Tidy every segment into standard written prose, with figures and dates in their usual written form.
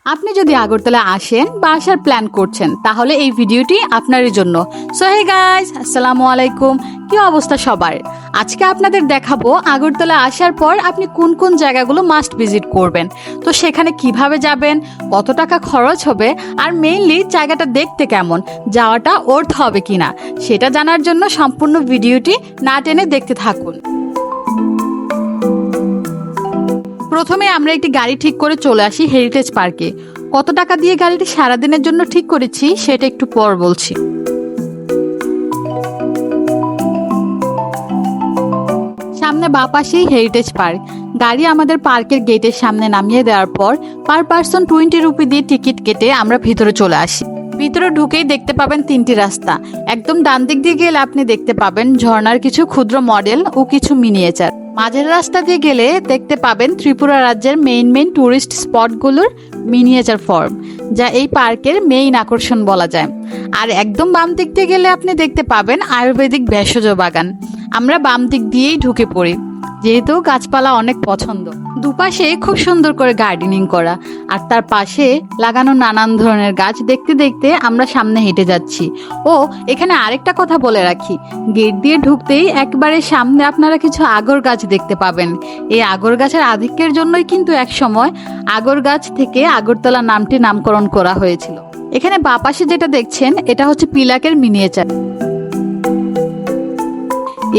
আপনি যদি আগরতলা আসেন বা আসার প্ল্যান করছেন তাহলে এই ভিডিওটি আপনারই জন্য। সো হে গাইস, আসসালামু আলাইকুম। কি অবস্থা সবার? আজকে আপনাদের দেখাবো আগরতলা আসার পর আপনি কোন কোন জায়গাগুলো মাস্ট ভিজিট করবেন, তো সেখানে কিভাবে যাবেন, কত টাকা খরচ হবে, আর মেইনলি জায়গাটা দেখতে কেমন, যাওয়াটা ওর্থ হবে কিনা সেটা জানার জন্য সম্পূর্ণ ভিডিওটি না টেনে দেখতে থাকুন। প্রথমে আমরা একটি গাড়ি ঠিক করে চলে আসি হেরিটেজ পার্কে। কত টাকা দিয়ে গাড়িটি সারাদিনের জন্য ঠিক করেছি সেটা একটু পর বলছি। সামনে বাঁ পাশেই হেরিটেজ পার্ক। গাড়ি আমাদের পার্কের গেটের সামনে নামিয়ে দেওয়ার পর পার পার্সন 20 রুপি দিয়ে টিকিট কেটে আমরা ভিতরে চলে আসি। ভিতরে ঢুকেই দেখতে পাবেন তিনটি রাস্তা। একদম ডান দিক দিয়ে গেলে আপনি দেখতে পাবেন ঝর্ণার কিছু ক্ষুদ্র মডেল ও কিছু মিনিয়েচার। মাঝের রাস্তা দিয়ে গেলে দেখতে পাবেন ত্রিপুরা রাজ্যের মেইন টুরিস্ট স্পটগুলোর মিনিয়েচার ফর্ম, যা এই পার্কের মেইন আকর্ষণ বলা যায়। আর একদম বাম দিক দিয়ে গেলে আপনি দেখতে পাবেন আয়ুর্বেদিক ভেষজ বাগান। আমরা বাম দিক দিয়েই ঢুকে পড়ি, যেহেতু গাছপালা অনেক পছন্দ। দুপাশে খুব সুন্দর করে গার্ডেনিং করা, আর তার পাশে লাগানো নানান ধরনের গাছ দেখতে দেখতে আমরা সামনে হেঁটে যাচ্ছি। ও এখানে আরেকটা কথা বলে রাখি, গেট দিয়ে ঢুকতেই একবারে সামনে আপনারা কিছু আগর গাছ দেখতে পাবেন। এই আগর গাছের আধিক্যের জন্যই কিন্তু এক সময় আগর গাছ থেকে আগরতলা নামটি নামকরণ করা হয়েছিল। এখানে বাঁ পাশে যেটা দেখছেন এটা হচ্ছে পিলাকের মিনিয়েচার।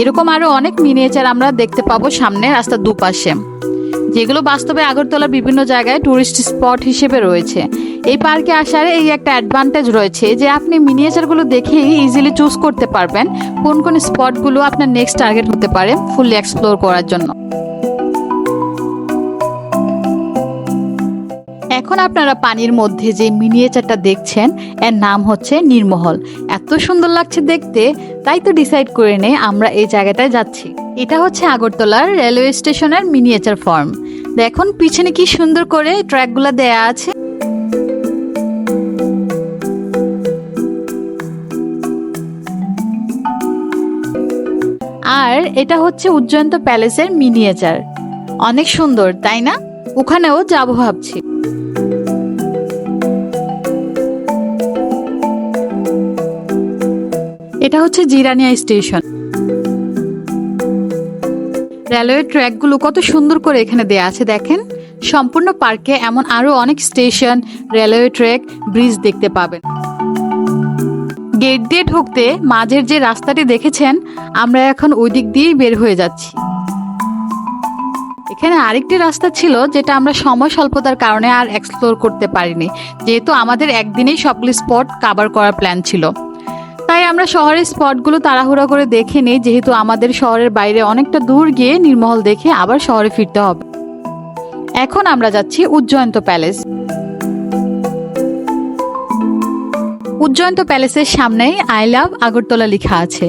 এরকম আরো অনেক মিনিয়েচার আমরা দেখতে পাবো সামনে রাস্তার দুপাশে, যেগুলো বাস্তবে আগরতলার বিভিন্ন জায়গায় টুরিস্ট স্পট হিসেবে রয়েছে। এই পার্কে আসার এই একটা অ্যাডভান্টেজ রয়েছে যে আপনি মিনিয়েচারগুলো দেখেই ইজিলি চুজ করতে পারবেন কোন কোন স্পটগুলো আপনার নেক্সট টার্গেট হতে পারে ফুললি এক্সপ্লোর করার জন্য। এখন আপনারা পানির মধ্যে যে মিনিয়েচারটা দেখছেন এর নাম হচ্ছে নীরমহল। এত সুন্দর লাগছে দেখতে, তাই তো ডিসাইড করে নে আমরা এই জায়গাটায় যাচ্ছি। এটা হচ্ছে আগরতলার রেলওয়ে স্টেশনের মিনিয়েচার ফর্ম। দেখুন পিছনে কি সুন্দর করে ট্র্যাকগুলো দেয়া আছে। আর এটা হচ্ছে উজ্জয়ন্ত প্যালেসের মিনিয়েচার। অনেক সুন্দর তাই না? ওখানেও যাবো ভাবছি। এটা হচ্ছে জিরানিয়া স্টেশন। রেলওয়ে ট্র্যাকগুলো কত সুন্দর করে এখানে দেয়া আছে দেখেন। সম্পূর্ণ পার্কে এমন আরো অনেক স্টেশন, রেলওয়ে ট্র্যাক, ব্রিজ দেখতে পাবেন। গেট দিয়ে ঢুকতে মাঝের যে রাস্তাটি দেখেছেন আমরা এখন ওই দিক দিয়েই বের হয়ে যাচ্ছি। এখানে আরেকটি রাস্তা ছিল যেটা আমরা সময় স্বল্পতার কারণে আর এক্সপ্লোর করতে পারিনি, যেহেতু আমাদের একদিনেই সবগুলো স্পট কভার করার প্ল্যান ছিল। তাই আমরা শহরের স্পটগুলো তাড়াহুড়া করে দেখে নিই, যেহেতু আমাদের শহরের বাইরে অনেকটা দূর গিয়ে নীরমহল দেখে আবার শহরে ফিরতে হবে। এখন আমরা যাচ্ছি উজ্জয়ন্ত প্যালেস। উজ্জয়ন্ত প্যালেসের সামনেই আই লাভ আগরতলা লেখা আছে,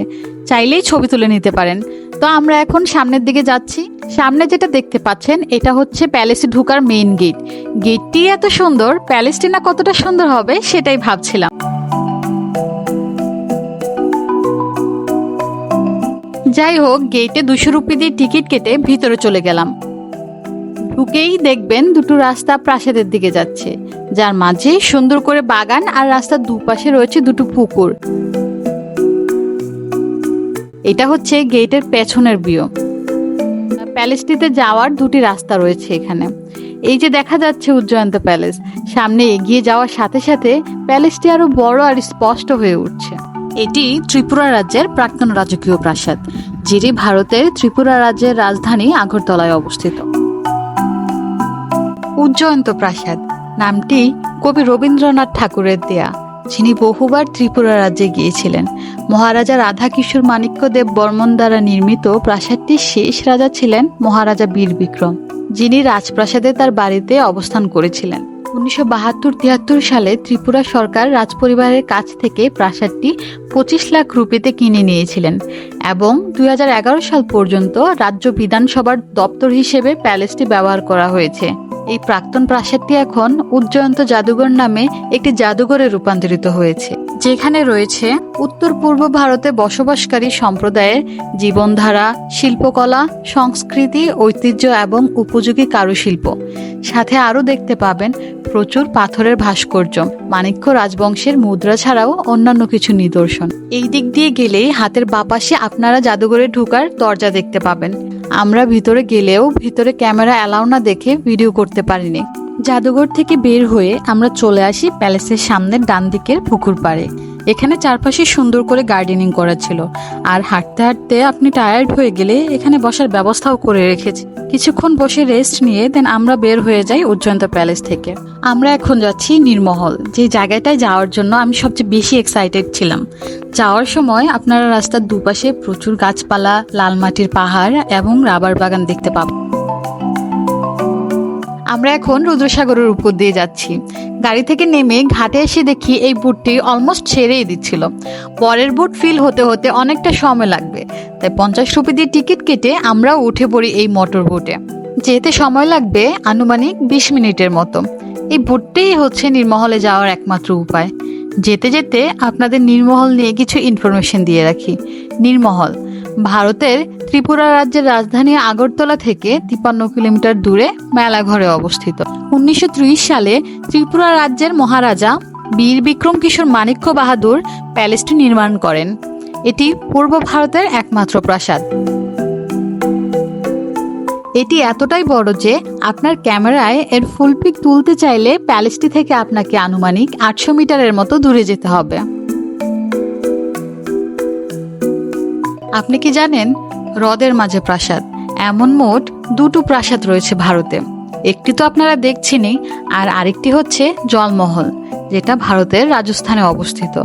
চাইলেই ছবি তুলে নিতে পারেন। তো আমরা এখন সামনের দিকে যাচ্ছি। সামনে যেটা দেখতে পাচ্ছেন এটা হচ্ছে প্যালেসে ঢোকার মেইন গেট। গেটটি এত সুন্দর, প্যালেসটি না কতটা সুন্দর হবে সেটাই ভাবছিলাম। যাই হোক, গেটে 200 রুপি দিয়ে টিকিট কেটে ভিতরে চলে গেলাম। ঢুকেই দেখবেন দুটো রাস্তা প্রাসাদের দিকে যাচ্ছে, যার মাঝে সুন্দর করে বাগান, আর রাস্তার দুপাশে রয়েছে দুটো পুকুর। এটা হচ্ছে গেটের পেছনের ভিউ। প্যালেসটিতে যাওয়ার দুটি রাস্তা রয়েছে এখানে। এই যে দেখা যাচ্ছে উজ্জয়ন্ত প্যালেস, সামনে এগিয়ে যাওয়ার সাথে সাথে প্যালেসটি আরো বড় আর স্পষ্ট হয়ে উঠছে। এটি ত্রিপুরা রাজ্যের প্রাক্তন রাজকীয় প্রাসাদ, যেটি ভারতের ত্রিপুরা রাজ্যের রাজধানী আগরতলায় অবস্থিত। উজ্জয়ন্ত প্রাসাদ নামটি কবি রবীন্দ্রনাথ ঠাকুরের দেয়া, যিনি বহুবার ত্রিপুরা রাজ্যে গিয়েছিলেন। মহারাজা রাধাকিশোর মাণিক্যদেব বর্মন দ্বারা নির্মিত প্রাসাদটির শেষ রাজা ছিলেন মহারাজা বীর বিক্রম, যিনি রাজপ্রাসাদে তার বাড়িতে অবস্থান করেছিলেন। 1972-73 সালে ত্রিপুরা সরকার রাজপরিবারের কাছ থেকে প্রাসাদটি 25 লাখ রুপিতে কিনে নিয়েছিলেন এবং 2011 সাল পর্যন্ত রাজ্য বিধানসভার দপ্তর হিসেবে প্যালেসটি ব্যবহার করা হয়েছে। এই প্রাক্তন প্রাসাদটি এখন উজ্জয়ন্ত জাদুঘর নামে একটি জাদুঘরে রূপান্তরিত হয়েছে, যেখানে রয়েছে উত্তর পূর্ব ভারতে বসবাসকারী সম্প্রদায়ের জীবনধারা, শিল্পকলা, সংস্কৃতি, ঐতিহ্য এবং উপযোগী কারুশিল্প। সাথে আরও দেখতে পাবেন প্রচুর পাথরের ভাস্কর্য, মাণিক্য রাজবংশের মুদ্রা ছাড়াও অন্যান্য কিছু নিদর্শন। এই দিক দিয়ে গেলেই হাতের বাপাশে আপনারা জাদুঘরে ঢোকার দরজা দেখতে পাবেন। আমরা ভিতরে গেলেও ভিতরে ক্যামেরা অ্যালাউ না দেখে ভিডিও করতে পারিনি। জাদুঘর থেকে বের হয়ে আমরা চলে আসি প্যালেসের সামনের ডান দিকের পুকুর পাড়ে। এখানে চারপাশে সুন্দর করে গার্ডেনিং করা ছিল, আর হাঁটতে হাঁটতে আপনি টায়ার্ড হয়ে গেলে এখানে বসার ব্যবস্থাও করে রেখেছে। কিছুক্ষণ বসে রেস্ট নিয়ে দেন আমরা বের হয়ে যাই উজ্জয়ন্ত প্যালেস থেকে। আমরা এখন যাচ্ছি নীরমহল, যে জায়গাটায় যাওয়ার জন্য আমি সবচেয়ে বেশি এক্সাইটেড ছিলাম। যাওয়ার সময় আপনারা রাস্তার দুপাশে প্রচুর গাছপালা, লাল মাটির পাহাড় এবং রাবার বাগান দেখতে পাবেন। আমরা এখন রুদ্রসাগরের উপর দিয়ে যাচ্ছি। গাড়ি থেকে নেমে ঘাটে এসে দেখি এই বুটটি অলমোস্ট ছেড়েই দিচ্ছিল। পরের বুট ফিল হতে হতে অনেকটা সময় লাগবে, তাই 50 রুপি দিয়ে টিকিট কেটে আমরাও উঠে পড়ি এই মোটর বোটে। যেতে সময় লাগবে আনুমানিক 20 মিনিটের মতো। এই বুটটাই হচ্ছে নীরমহলে যাওয়ার একমাত্র উপায়। যেতে যেতে আপনাদের নীরমহল নিয়ে কিছু ইনফরমেশন দিয়ে রাখি। নীরমহল ভারতের ত্রিপুরা রাজ্যের রাজধানী আগরতলা থেকে 53 কিলোমিটার দূরে মেলাঘরে অবস্থিত। 1930 সালে ত্রিপুরা রাজ্যের মহারাজা বীর বিক্রম কিশোর মাণিক্য বাহাদুর প্যালেসটি নির্মাণ করেন। এটি পূর্ব ভারতের একমাত্র প্রাসাদ। এটি এতটাই বড় যে আপনার ক্যামেরায় এর ফুল পিক তুলতে চাইলে প্যালেসটি থেকে আপনাকে আনুমানিক 800 মিটারের মতো দূরে যেতে হবে। আপনি কি জানেন হ্রদের মাঝে প্রাসাদ? এমন মোট 2টো প্রাসাদ রয়েছে ভারতে। একটি তো আপনারা দেখছেনই, আর আরেকটি হচ্ছে জলমহল, যেটা ভারতের রাজস্থানে অবস্থিত।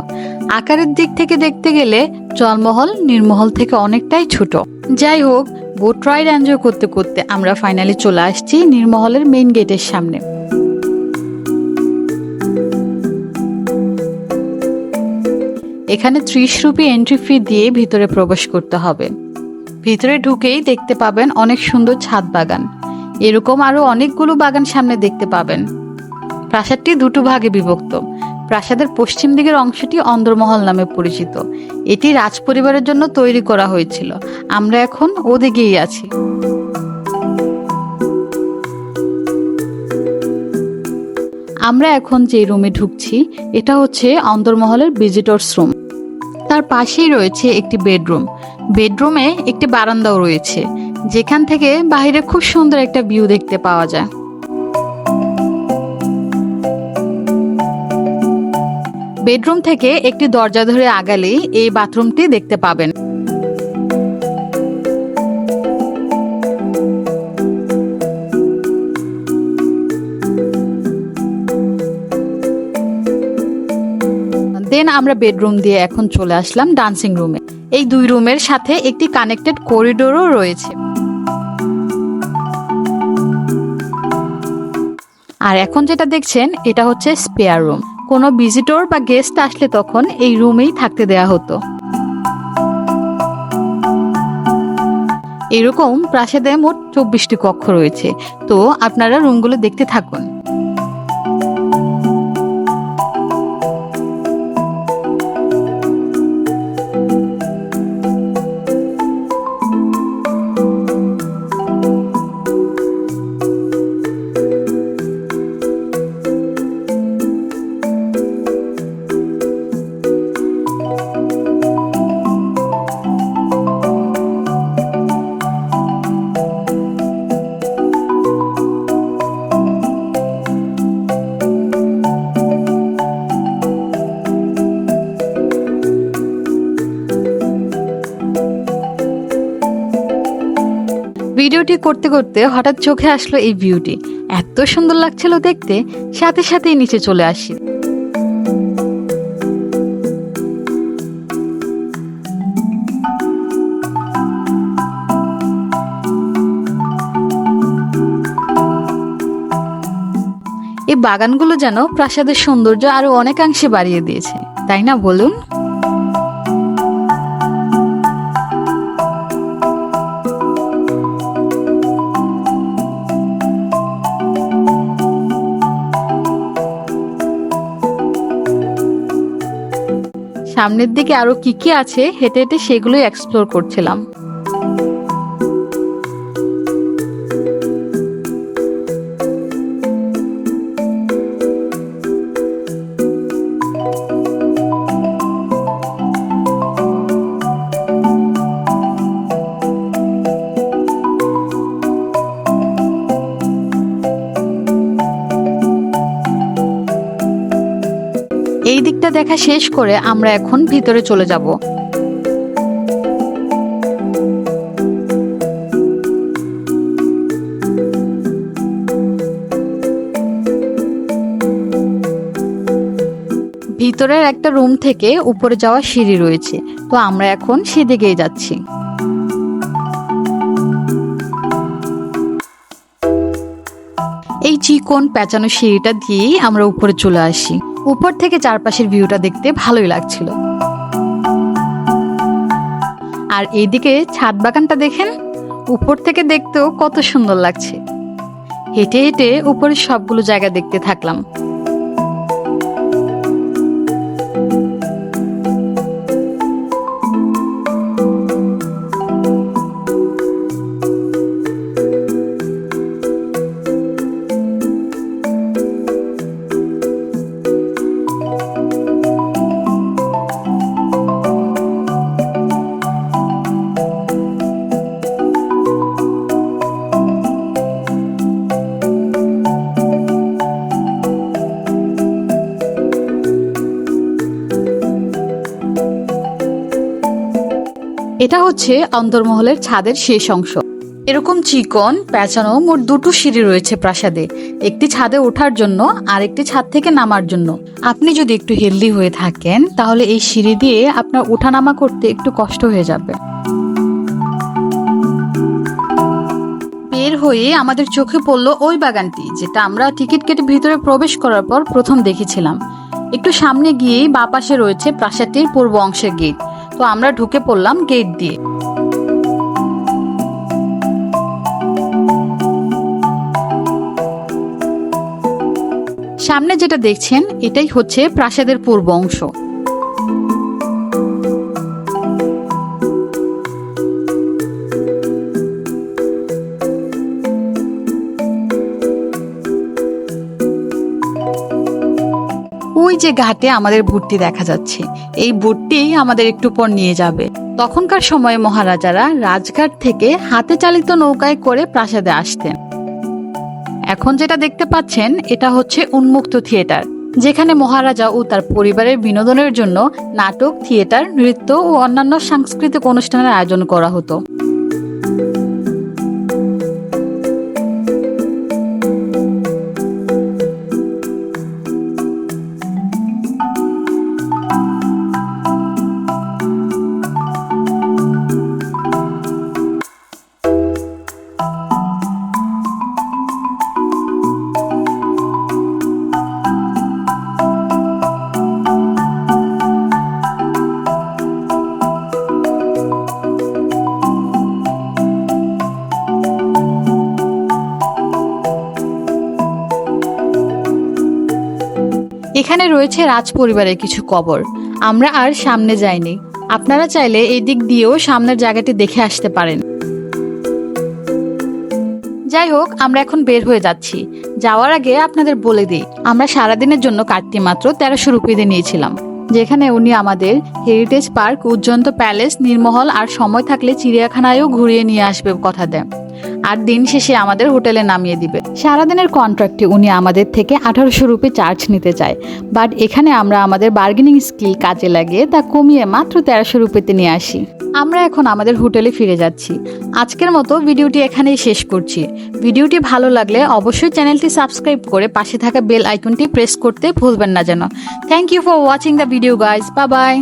আকারের দিক থেকে দেখতে গেলে জলমহল নীরমহল থেকে অনেকটাই ছোট। যাই হোক, বোট রাইড এনজয় করতে করতে আমরা ফাইনালি চলে আসছি নীরমহলের মেইন গেটের সামনে। এখানে 30 রুপি এন্ট্রি ফি দিয়ে ভিতরে প্রবেশ করতে হবে। ভিতরে ঢুকেই দেখতে পাবেন অনেক সুন্দর ছাদ বাগান। এরকম আরো অনেকগুলো বাগান সামনে দেখতে পাবেন। প্রাসাদটি 2টো ভাগে বিভক্ত। প্রাসাদের পশ্চিম দিকের অংশটি অন্দরমহল নামে পরিচিত। এটি রাজপরিবারের জন্য তৈরি করা হয়েছিল। আমরা এখন ওদিকেই আছি। আমরা এখন যে রুমে ঢুকছি এটা হচ্ছে অন্দরমহলের ভিজিটর্স রুম। তার পাশেই রয়েছে একটি বেডরুম। বেডরুমে একটি বারান্দাও রয়েছে, যেখান থেকে বাইরে খুব সুন্দর একটা ভিউ দেখতে পাওয়া যায়। বেডরুম থেকে একটি দরজা ধরে আগালেই এই বাথরুমটি দেখতে পাবেন। দেন আমরা বেডরুম দিয়ে এখন চলে আসলাম ডান্সিং রুমে। এই 2 রুমের সাথে একটি কানেক্টেড করিডোরও রয়েছে। আর এখন যেটা দেখছেন এটা হচ্ছে স্পেয়ার রুম। কোনো ভিজিটর বা গেস্ট আসলে তখন এই রুমেই থাকতে দেয়া হতো। এরকম প্রাসাদে মোট 24টি কক্ষ রয়েছে, তো আপনারা রুমগুলো দেখতে থাকুন। ভিডিওটি করতে করতে হঠাৎ চোখে আসলো এই ভিউটি। এত সুন্দর লাগছিল দেখতে, সাথে সাথেই নিচে চলে আসি। এই বাগানগুলো যেন প্রাসাদের সৌন্দর্য আরো অনেকাংশে বাড়িয়ে দিয়েছে, তাই না বলুন? সামনের দিকে আরো কি কি আছে হেঁটে হেঁটে সেগুলোই এক্সপ্লোর করছিলাম। এই দিকটা দেখা শেষ করে আমরা এখন ভিতরে চলে যাব। ভিতরের একটা রুম থেকে উপরে যাওয়া সিঁড়ি রয়েছে, তো আমরা এখন সেদিকেই যাচ্ছি। এই চিকন পেঁচানো সিঁড়িটা দিয়েই আমরা উপরে চলে আসি। উপর থেকে চারপাশের ভিউটা দেখতে ভালোই লাগছিল। আর এইদিকে ছাদ বাগানটা দেখেন, উপর থেকে দেখতেও কত সুন্দর লাগছে। হেঁটে হেঁটে উপরে সবগুলো জায়গা দেখতে থাকলাম। এটা হচ্ছে অন্দরমহলের ছাদের শেষ অংশ। এরকম চিকন পেঁচানো মোট দুটো সিঁড়ি রয়েছে প্রাসাদে, একটি ছাদে ওঠার জন্য আর একটি ছাদ থেকে নামার জন্য। আপনি যদি একটু হেলদি হয়ে থাকেন তাহলে এই সিঁড়ি দিয়ে আপনার ওঠানামা করতে একটু কষ্ট হয়ে যাবে। বের হয়ে আমাদের চোখে পড়লো ওই বাগানটি, যেটা আমরা টিকিট কেটে ভিতরে প্রবেশ করার পর প্রথম দেখেছিলাম। একটু সামনে গিয়েই বাঁ পাশে রয়েছে প্রাসাদটির পূর্ব অংশের গেট, তো আমরা ঢুকে পড়লাম গেট দিয়ে। সামনে যেটা দেখছেন এটাই হচ্ছে প্রাসাদের পূর্ব অংশ। ওই যে ঘাটে আমাদের বোটটি দেখা যাচ্ছে, এই বোটটি আমাদের একটু পর নিয়ে যাবে। তখনকার সময়ে মহারাজারা রাজঘাট থেকে হাতে চালিত নৌকায় করে প্রাসাদে আসতেন। এখন যেটা দেখতে পাচ্ছেন এটা হচ্ছে উন্মুক্ত থিয়েটার, যেখানে মহারাজা ও তার পরিবারের বিনোদনের জন্য নাটক, থিয়েটার, নৃত্য ও অন্যান্য সাংস্কৃতিক অনুষ্ঠানের আয়োজন করা হতো। এখানে রয়েছে রাজ পরিবারের কিছু কবর। আমরা আর সামনে যাইনি, আপনারা চাইলে এই দিক দিয়েও সামনের জায়গাটি দেখে আসতে পারেন। যাই হোক, আমরা এখন বের হয়ে যাচ্ছি। যাওয়ার আগে আপনাদের বলে দিই, আমরা সারাদিনের জন্য কাটতি মাত্র 1300 রুপি দিয়ে নিয়েছিলাম, যেখানে উনি আমাদের হেরিটেজ পার্ক, উজ্জন্ত প্যালেস, নীরমহল আর সময় থাকলে চিড়িয়াখানায়ও ঘুরিয়ে নিয়ে আসবে কথা দেন। আর দিন শেষে আমাদের হোটেলে নামিয়ে দিবে। সারাদিনের কন্ট্রাক্টে উনি আমাদের থেকে 1800 রুপি চার্জ নিতে চায়, বাট এখানে আমরা আমাদের বার্গেনিং স্কিল কাজে লাগিয়ে তা কমিয়ে মাত্র 1300 রুপিতে নিয়ে আসি। আমরা এখন আমাদের হোটেলে ফিরে যাচ্ছি। আজকের মতো ভিডিওটি এখানেই শেষ করছি। ভিডিওটি ভালো লাগলে অবশ্যই চ্যানেলটি সাবস্ক্রাইব করে পাশে থাকা বেল আইকনটি প্রেস করতে ভুলবেন না যেন। Thank you for watching the video guys. Bye by.